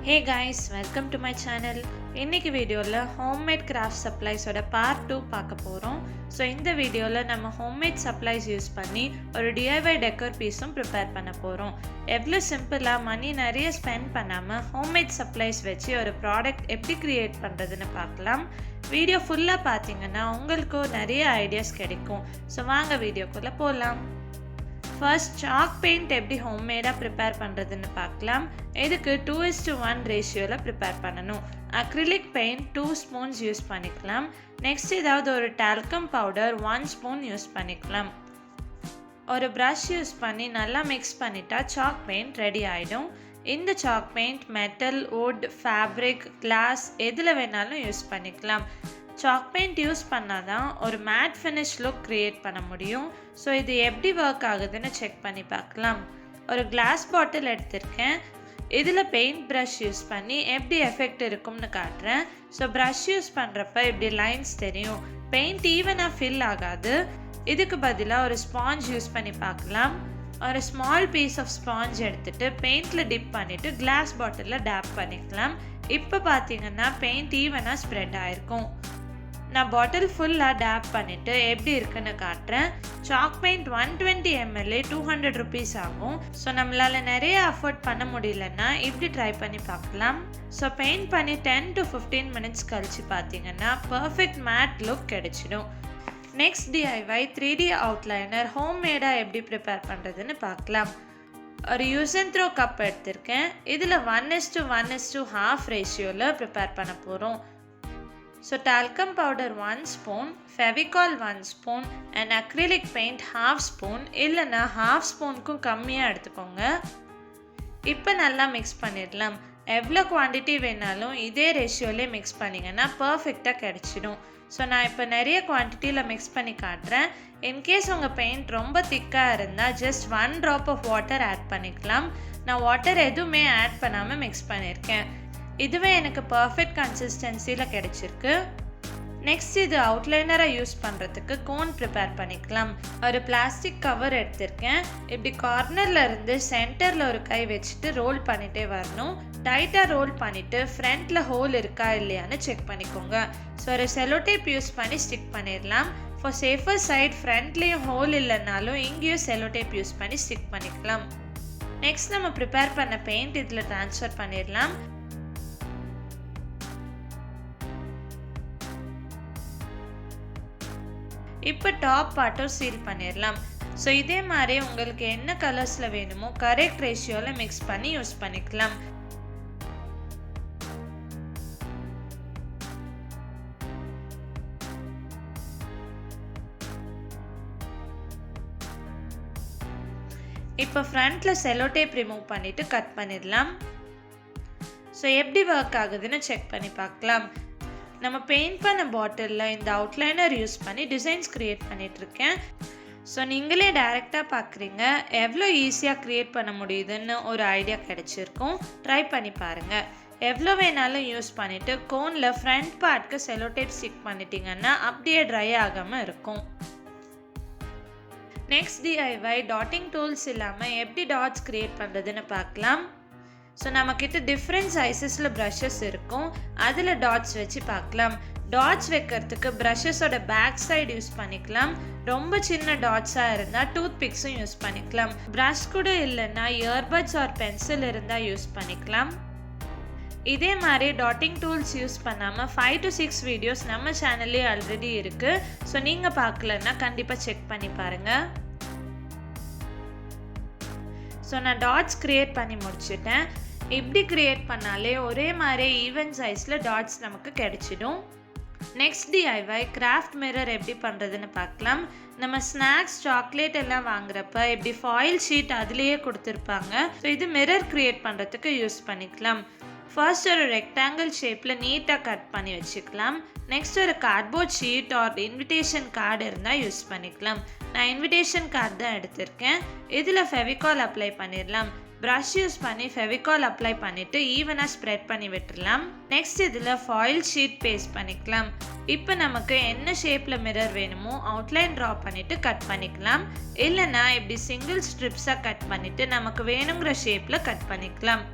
Hey guys, welcome to my channel. இன்னைக்கு வீடியோவில் homemade craft சப்ளைஸோட part 2 பார்க்க போகிறோம். ஸோ இந்த வீடியோவில் நம்ம ஹோம்மேட் சப்ளைஸ் யூஸ் பண்ணி ஒரு DIY டெக்கர் பீஸும் ப்ரிப்பேர் பண்ண போகிறோம். எவ்வளோ சிம்பிளாக மணி நிறைய ஸ்பெண்ட் பண்ணாமல் ஹோம்மேட் சப்ளைஸ் வச்சு ஒரு ப்ராடக்ட் எப்படி க்ரியேட் பண்ணுறதுன்னு பார்க்கலாம். வீடியோ ஃபுல்லாக பார்த்தீங்கன்னா உங்களுக்கும் நிறைய ஐடியாஸ் கிடைக்கும். ஸோ வாங்க வீடியோக்குள்ளே போகலாம். ஃபர்ஸ்ட் சாக் பெயிண்ட் எப்படி ஹோம்மேடாக ப்ரிப்பேர் பண்ணுறதுன்னு பார்க்கலாம். இதுக்கு 2:1 ரேஷியோவில் ப்ரிப்பேர் பண்ணணும். அக்ரிலிக் பெயிண்ட் 2 ஸ்பூன்ஸ் யூஸ் பண்ணிக்கலாம். நெக்ஸ்ட் ஏதாவது ஒரு டால்கம் பவுடர் 1 ஸ்பூன் யூஸ் பண்ணிக்கலாம். ஒரு ப்ரஷ் யூஸ் பண்ணி நல்லா மிக்ஸ் பண்ணிட்டா சாக் பெயிண்ட் ரெடி ஆகிடும். இந்த chalk paint metal, wood, fabric, glass எதில் வேணாலும் யூஸ் பண்ணிக்கலாம். சாக் பெயிண்ட் யூஸ் பண்ணால் தான் ஒரு மேட் ஃபினிஷ் லுக் க்ரியேட் பண்ண முடியும். ஸோ இது எப்படி ஒர்க் ஆகுதுன்னு செக் பண்ணி பார்க்கலாம். ஒரு கிளாஸ் பாட்டில் எடுத்திருக்கேன். இதில் பெயிண்ட் ப்ரஷ் யூஸ் பண்ணி எப்படி எஃபெக்ட் இருக்கும்னு காட்டுறேன். ஸோ ப்ரஷ் யூஸ் பண்ணுறப்ப இப்படி லைன்ஸ் தெரியும். பெயிண்ட் ஈவனாக ஃபில் ஆகாது. இதுக்கு பதிலாக ஒரு ஸ்பாஞ்ச் யூஸ் பண்ணி பார்க்கலாம். ஒரு ஸ்மால் பீஸ் ஆஃப் ஸ்பாஞ்ச் எடுத்துகிட்டு பெயிண்டில் டிப் பண்ணிவிட்டு கிளாஸ் பாட்டிலில் டேப் பண்ணிக்கலாம். இப்போ பார்த்தீங்கன்னா பெயிண்ட் ஈவனாக ஸ்ப்ரெட் ஆகிருக்கும். நான் பாட்டில் ஃபுல்லாக டேப் பண்ணிவிட்டு எப்படி இருக்குன்னு காட்டுறேன். சாக் பெயிண்ட் 120 ml 200 rupees ஆகும். ஸோ நம்மளால் நிறைய அஃபோர்ட் பண்ண முடியலன்னா இப்படி ட்ரை பண்ணி பார்க்கலாம். ஸோ பெயிண்ட் பண்ணி 10 to 15 minutes கழிச்சு பார்த்தீங்கன்னா பர்ஃபெக்ட் மேட் லுக் கிடைச்சிடும். நெக்ஸ்ட் DIY 3D அவுட்லைனர் ஹோம்மேடாக எப்படி ப்ரிப்பேர் பண்ணுறதுன்னு பார்க்கலாம். ஒரு யூஸ் அண்ட் த்ரோ கப் எடுத்திருக்கேன். இதில் 1:1:1/2 ரேஷியோவில் ப்ரிப்பேர் பண்ண போகிறோம். So talcum powder 1 spoon, Fevicol 1 spoon and acrylic paint 1/2 spoon, இல்லைன்னா 1/2 ஸ்பூனுக்கும் கம்மியாக எடுத்துக்கோங்க. இப்போ நல்லா மிக்ஸ் பண்ணிடலாம். எவ்வளோ குவான்டிட்டி வேணாலும் இதே ரேஷியோலே மிக்ஸ் பண்ணிங்கன்னா பர்ஃபெக்டாக கிடச்சிடும். ஸோ நான் இப்போ நிறைய குவான்டிட்டியில் மிக்ஸ் பண்ணி காட்டுறேன். இன்கேஸ் உங்கள் பெயிண்ட் ரொம்ப திக்காக இருந்தால் just 1 drop of water add பண்ணிக்கலாம். நான் வாட்டர் எதுவுமே ஆட் பண்ணாமல் மிக்ஸ் பண்ணியிருக்கேன். இதுவே எனக்கு பர்ஃபெக்ட் கன்சிஸ்டன்சியில் கிடைச்சிருக்கு. நெக்ஸ்ட் இது அவுட்லைனரை யூஸ் பண்ணுறதுக்கு கோன் ப்ரிப்பேர் பண்ணிக்கலாம். ஒரு பிளாஸ்டிக் கவர் எடுத்திருக்கேன். இப்படி கார்னரில் இருந்து சென்டரில் ஒரு கை வச்சுட்டு ரோல் பண்ணிகிட்டே வரணும். டைட்டாக ரோல் பண்ணிவிட்டு ஃப்ரண்ட்டில் ஹோல் இருக்கா இல்லையான்னு செக் பண்ணிக்கோங்க. ஸோ ஒரு செலோ டேப் யூஸ் பண்ணி ஸ்டிக் பண்ணிடலாம். ஃபார் சேஃபர் சைட் ஃப்ரண்ட்லேயும் ஹோல் இல்லைனாலும் இங்கேயும் செலோ டேப் யூஸ் பண்ணி ஸ்டிக் பண்ணிக்கலாம். நெக்ஸ்ட் நம்ம ப்ரிப்பேர் பண்ண பெயிண்ட் இதில் ட்ரான்ஸ்ஃபர் பண்ணிடலாம். இப்போ டாப் பார்ட்டும் சீல் பண்ணிடலாம். ஸோ இதே மாதிரி உங்களுக்கு என்ன கலர்ஸில் வேணுமோ கரெக்ட் ரேஷியோவில் மிக்ஸ் பண்ணி யூஸ் பண்ணிக்கலாம். இப்போ ஃப்ரண்ட்டில் செலோ டேப் ரிமூவ் பண்ணிவிட்டு கட் பண்ணிடலாம். ஸோ எப்படி ஒர்க் ஆகுதுன்னு செக் பண்ணி பார்க்கலாம். நம்ம பெயிண்ட் பண்ண பாட்டிலில் இந்த அவுட்லைனர் யூஸ் பண்ணி டிசைன்ஸ் க்ரியேட் பண்ணிகிட்ருக்கேன். ஸோ நீங்களே டைரெக்டாக பார்க்குறீங்க எவ்வளோ ஈஸியாக க்ரியேட் பண்ண முடியுதுன்னு ஒரு ஐடியா கிடைச்சிருக்கும். ட்ரை பண்ணி பாருங்கள். எவ்வளோ வேணாலும் யூஸ் பண்ணிவிட்டு கோனில் ஃப்ரண்ட் பார்ட்க்கு செலோ டேப் ஸ்டிக் பண்ணிட்டீங்கன்னா அப்படியே ட்ரை ஆகாமல் இருக்கும். நெக்ஸ்ட் DIY டாட்டிங் டூல்ஸ் இல்லாமல் எப்படி டாட்ஸ் க்ரியேட் பண்ணுறதுன்னு பார்க்கலாம். ஸோ நம்மக்கிட்ட டிஃப்ரெண்ட் சைஸஸில் ப்ரஷஸ் இருக்கும். அதில் டாட்ஸ் வச்சு பார்க்கலாம். டாட்ஸ் வைக்கிறதுக்கு ப்ரஷஸோட பேக் சைடு யூஸ் பண்ணிக்கலாம். ரொம்ப சின்ன டாட்ஸாக இருந்தால் டூத் பிக்ஸும் யூஸ் பண்ணிக்கலாம். ப்ரஷ் கூட இல்லைன்னா இயர்பட்ஸ் ஆர் பென்சில் இருந்தால் யூஸ் பண்ணிக்கலாம். இதே மாதிரி டாட்டிங் டூல்ஸ் யூஸ் பண்ணாமல் 5 to 6 வீடியோஸ் நம்ம சேனல்லே ஆல்ரெடி இருக்குது. ஸோ நீங்கள் பார்க்கலன்னா கண்டிப்பாக செக் பண்ணி பாருங்கள். ஸோ நான் டாட்ஸ் க்ரியேட் பண்ணி முடிச்சிட்டேன். இப்படி க்ரியேட் பண்ணாலே ஒரே மாதிரி ஈவன் சைஸில் டாட்ஸ் நமக்கு கிடைச்சிடும். நெக்ஸ்ட் DIY கிராஃப்ட் மிரர் எப்படி பண்ணுறதுன்னு பார்க்கலாம். நம்ம ஸ்நாக்ஸ், சாக்லேட் எல்லாம் வாங்குறப்ப இப்படி ஃபாயில் ஷீட் அதுலேயே கொடுத்துருப்பாங்க. ஸோ இது மிரர் க்ரியேட் பண்ணுறதுக்கு யூஸ் பண்ணிக்கலாம். ஃபர்ஸ்ட் ஒரு ரெக்டாங்கிள் ஷேப்பில் நீட்டாக கட் பண்ணி வச்சுக்கலாம். நெக்ஸ்ட் ஒரு cardboard sheet or invitation card இருந்தால் யூஸ் பண்ணிக்கலாம். நான் இன்விடேஷன் கார்டு தான் எடுத்திருக்கேன். இதில் ஃபெவிகால் அப்ளை பண்ணிடலாம். ப்ரஷ் யூஸ் பண்ணி ஃபெவிகால் அப்ளை பண்ணிவிட்டு ஈவனாக ஸ்ப்ரெட் பண்ணி விட்டுடலாம். நெக்ஸ்ட் இதில் ஃபாயில் ஷீட் பேஸ்ட் பண்ணிக்கலாம். இப்போ நமக்கு என்ன ஷேப்பில் மிரர் வேணுமோ அவுட்லைன் ட்ரா பண்ணிவிட்டு கட் பண்ணிக்கலாம். இல்லைன்னா இப்படி சிங்கிள் ஸ்ட்ரிப்ஸாக கட் பண்ணிவிட்டு நமக்கு வேணுங்கிற ஷேப்பில் கட் பண்ணிக்கலாம்.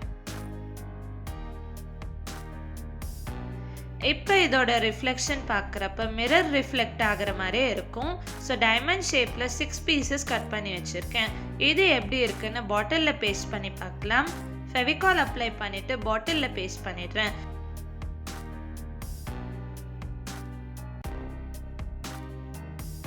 இப்போ இதோட ரிஃப்ளெக்ஷன் பார்க்குறப்ப மிரர் ரிஃப்ளெக்ட் ஆகிற மாதிரியே இருக்கும். ஸோ டைமண்ட் ஷேப்பில் 6 பீசஸ் கட் பண்ணி வச்சுருக்கேன். இது எப்படி இருக்குன்னு பாட்டிலில் பேஸ்ட் பண்ணி பார்க்கலாம். ஃபெவிகால் அப்ளை பண்ணிவிட்டு பாட்டிலில் பேஸ்ட் பண்ணிடுறேன்.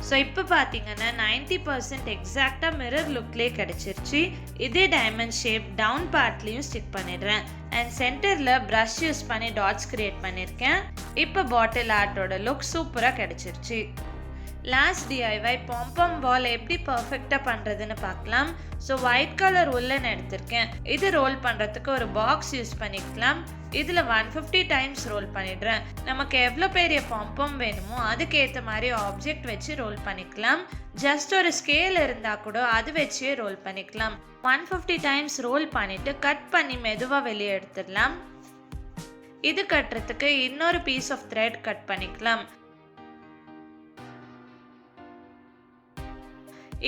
ஸோ இப்போ பார்த்தீங்கன்னா 90% எக்ஸாக்டாக மிரர் லுக்லேயே கிடச்சிருச்சு. இதே டைமண்ட் ஷேப் டவுன் பார்ட்லேயும் ஸ்டிக் பண்ணிடுறேன். அண்ட் சென்டரில் ப்ரஷ் யூஸ் பண்ணி டாட்ஸ் கிரியேட் பண்ணியிருக்கேன். இப்போ பாட்டில் ஆர்ட்டோட லுக் சூப்பராக கிடச்சிருச்சு. லாஸ்ட் DIY பாம் பால் எப்படி பர்ஃபெக்டாக பண்ணுறதுன்னு பார்க்கலாம். ஸோ ஒயிட் கலர் உள்ளன் எடுத்திருக்கேன். இது ரோல் பண்ணுறதுக்கு ஒரு பாக்ஸ் யூஸ் பண்ணிக்கலாம். இதில் 150 டைம்ஸ் ரோல் பண்ணிடுறேன். நமக்கு எவ்வளோ பெரிய பாம் வேணுமோ அதுக்கேற்ற மாதிரி ஆப்ஜெக்ட் வச்சு ரோல் பண்ணிக்கலாம். ஜஸ்ட் ஒரு ஸ்கேல் இருந்தால் கூட அது வச்சே ரோல் பண்ணிக்கலாம். 150 டைம்ஸ் ரோல் பண்ணிவிட்டு கட் பண்ணி மெதுவாக வெளியே எடுத்துடலாம். இது கட்டுறதுக்கு இன்னொரு பீஸ் ஆஃப் த்ரெட் கட் பண்ணிக்கலாம்.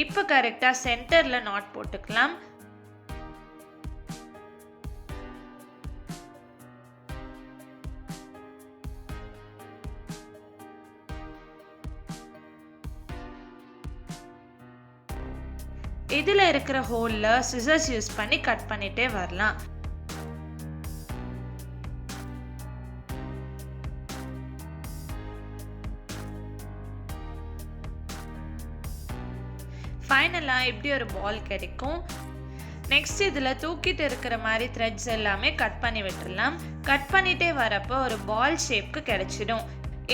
இப்போ கரெக்டாக சென்டரில் நாட் போட்டுக்கலாம். இதில் இருக்கிற ஹோலில் சிசர்ஸ் யூஸ் பண்ணி கட் பண்ணிட்டே வரலாம். ஃபைனலாக இப்படி ஒரு பால் கிடைக்கும். நெக்ஸ்ட் இதில் தூக்கிட்டு இருக்கிற மாதிரி த்ரெட்ஸ் எல்லாமே கட் பண்ணி விட்டுடலாம். கட் பண்ணிட்டே வரப்போ ஒரு பால் ஷேப்க்கு கிடைச்சிடும்.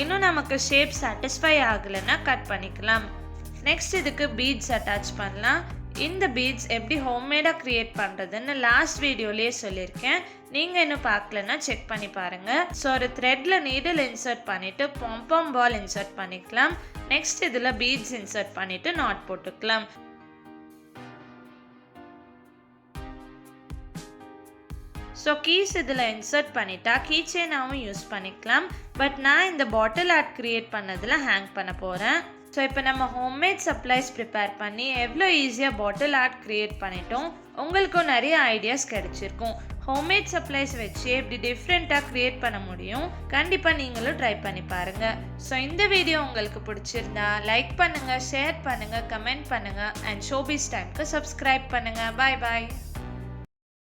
இன்னும் நமக்கு ஷேப் சாட்டிஸ்ஃபை ஆகலைன்னா கட் பண்ணிக்கலாம். நெக்ஸ்ட் இதுக்கு பீட்ஸ் அட்டாச் பண்ணலாம். இந்த பீட்ஸ் எப்படி ஹோம்மேடாக க்ரியேட் பண்ணுறதுன்னு லாஸ்ட் வீடியோலேயே சொல்லியிருக்கேன். நீங்கள் இன்னும் பார்க்கலன்னா செக் பண்ணி பாருங்கள். ஸோ ஒரு த்ரெட்டில் நீடில் இன்சர்ட் பண்ணிவிட்டு பாம் பால் இன்சர்ட் பண்ணிக்கலாம். நெக்ஸ்ட் இதில் பீட்ஸ் இன்சர்ட் பண்ணிவிட்டு நாட் போட்டுக்கலாம். ஸோ கீஸ் இதில் இன்சர்ட் பண்ணிட்டா கீ செயினாகவும் யூஸ் பண்ணிக்கலாம். பட் நான் இந்த பாட்டில் ஆர்ட் க்ரியேட் பண்ணதில் ஹேங் பண்ண போகிறேன். ஸோ இப்போ நம்ம ஹோம்மேட் சப்ளைஸ் ப்ரிப்பேர் பண்ணி எவ்வளோ ஈஸியாக பாட்டில் ஆர்ட் க்ரியேட் பண்ணிட்டோம். உங்களுக்கும் நிறைய ஐடியாஸ் கிடைச்சிருக்கும். ஹோம்மேட் சப்ளைஸ் வச்சு எப்படி டிஃப்ரெண்ட்டாக க்ரியேட் பண்ண முடியும். கண்டிப்பாக நீங்களும் ட்ரை பண்ணி பாருங்கள். ஸோ இந்த வீடியோ உங்களுக்கு பிடிச்சிருந்தா லைக் பண்ணுங்கள், ஷேர் பண்ணுங்கள், கமெண்ட் பண்ணுங்கள் அண்ட் ஷோபீஸ் டைம்க்கு சப்ஸ்கிரைப் பண்ணுங்கள். பாய் பாய்.